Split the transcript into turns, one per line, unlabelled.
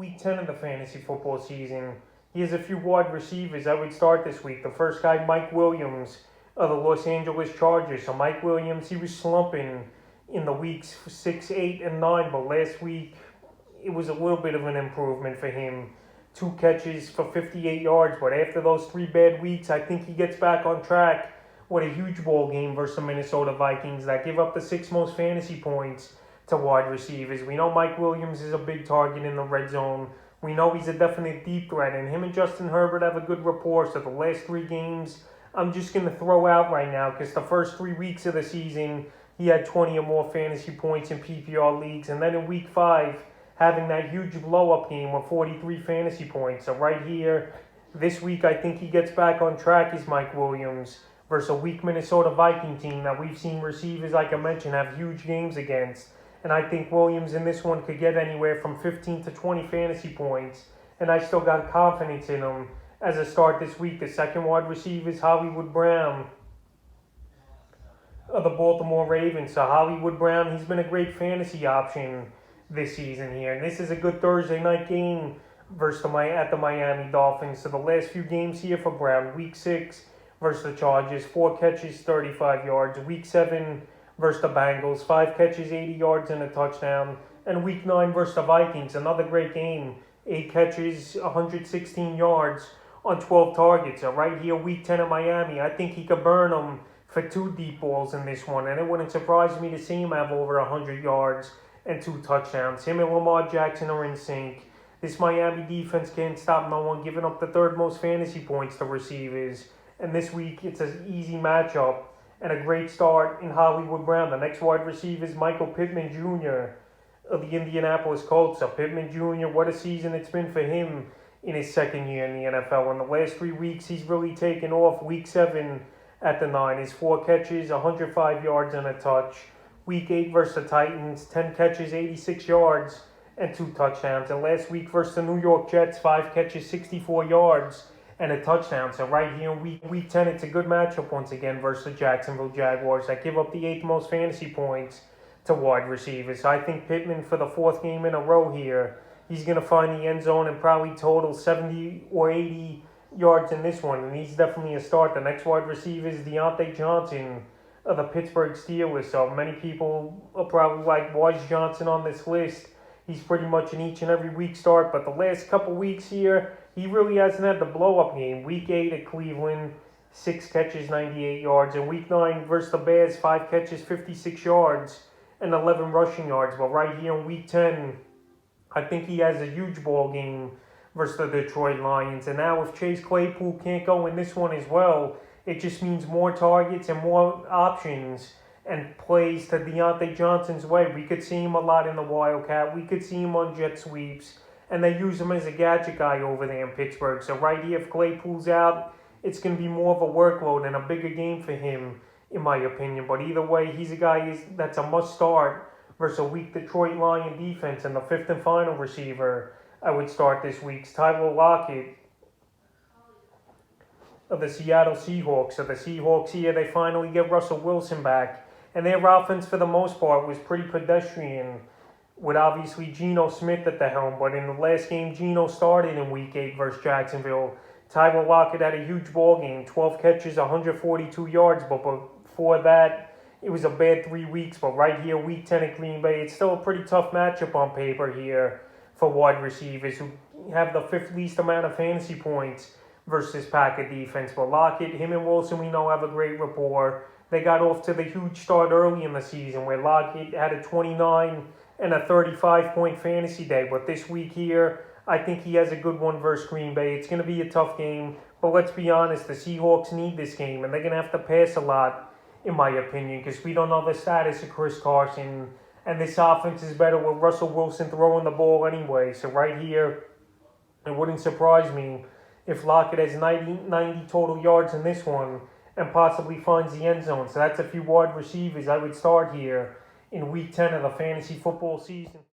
week 10 of the fantasy football season. He has a few wide receivers I would start this week. The first guy, Mike Williams of the Los Angeles Chargers. So Mike Williams, he was slumping in the weeks 6, 8, and 9, but last week it was a little bit of an improvement for him. 2 catches for 58 yards, but after those 3 bad weeks, I think he gets back on track. What a huge ball game versus the Minnesota Vikings that give up the 6th most fantasy points to wide receivers. We know Mike Williams is a big target in the red zone. We know he's a definite deep threat, and him and Justin Herbert have a good rapport. So the last 3 games, I'm just going to throw out right now because the first 3 weeks of the season, he had 20 or more fantasy points in PPR leagues. And then in week 5, having that huge blow-up game with 43 fantasy points. So right here, this week, I think he gets back on track is Mike Williams versus a weak Minnesota Viking team that we've seen receivers, like I mentioned, have huge games against. And I think Williams in this one could get anywhere from 15 to 20 fantasy points. And I still got confidence in him as a start this week. The second wide receiver is Hollywood Brown of the Baltimore Ravens. So Hollywood Brown, he's been a great fantasy option this season here. And this is a good Thursday night game versus at the Miami Dolphins. So the last few games here for Brown, week 6 versus the Chargers, 4 catches, 35 yards. Week 7 versus the Bengals, 5 catches, 80 yards and a touchdown. And week 9 versus the Vikings, another great game, 8 catches, 116 yards on 12 targets. So right here, week 10 at Miami, I think he could burn them for 2 deep balls in this one. And it wouldn't surprise me to see him have over 100 yards and 2 touchdowns. Him and Lamar Jackson are in sync. This Miami defense can't stop no one, giving up the 3rd most fantasy points to receivers. And this week, it's an easy matchup and a great start in Hollywood Brown. The next wide receiver is Pittman Jr. of the Indianapolis Colts. So Pittman Jr., what a season it's been for him in his 2nd year in the NFL. In the last 3 weeks, he's really taken off. Week 7 at the Niners, 4 catches, 105 yards and a touch. Week 8 versus the Titans, 10 catches, 86 yards, and 2 touchdowns. And last week versus the New York Jets, 5 catches, 64 yards, and a touchdown. So right here in week 10, it's a good matchup once again versus the Jacksonville Jaguars that give up the 8th most fantasy points to wide receivers. So I think Pittman, for the 4th game in a row here, he's going to find the end zone and probably total 70 or 80 yards in this one. And he's definitely a start. The next wide receiver is DeAndre Johnson of the Pittsburgh Steelers. So many people are probably like, why is Johnson on this list? He's pretty much an each and every week start. But the last couple weeks here, he really hasn't had the blow-up game. Week 8 at Cleveland, 6 catches, 98 yards. And week 9 versus the Bears, 5 catches, 56 yards, and 11 rushing yards. But right here in week 10, I think he has a huge ball game versus the Detroit Lions. And now if Chase Claypool can't go in this one as well, it just means more targets and more options and plays to Deontay Johnson's way. We could see him a lot in the Wildcat. We could see him on jet sweeps. And they use him as a gadget guy over there in Pittsburgh. So right here, if Claypool's out, it's going to be more of a workload and a bigger game for him, in my opinion. But either way, he's a guy that's a must-start versus a weak Detroit Lion defense. And the 5th and final receiver I would start this week's Tyler Lockett of the Seattle Seahawks. So the Seahawks here, they finally get Russell Wilson back. And their offense, for the most part, was pretty pedestrian, with obviously Geno Smith at the helm. But in the last game, Geno started in week 8 versus Jacksonville. Tyler Lockett had a huge ball game, 12 catches, 142 yards. But before that, it was a bad 3 weeks. But right here, week 10 at Green Bay, it's still a pretty tough matchup on paper here for wide receivers who have the 5th least amount of fantasy points versus Packer defense. But Lockett, him and Wilson, we know have a great rapport. They got off to the huge start early in the season where Lockett had a 29 and a 35-point fantasy day. But this week here, I think he has a good one versus Green Bay. It's going to be a tough game. But let's be honest, the Seahawks need this game. And they're going to have to pass a lot, in my opinion, because we don't know the status of Chris Carson. And this offense is better with Russell Wilson throwing the ball anyway. So right here, it wouldn't surprise me if Lockett has 90 total yards in this one and possibly finds the end zone. So that's a few wide receivers I would start here in week 10 of the fantasy football season.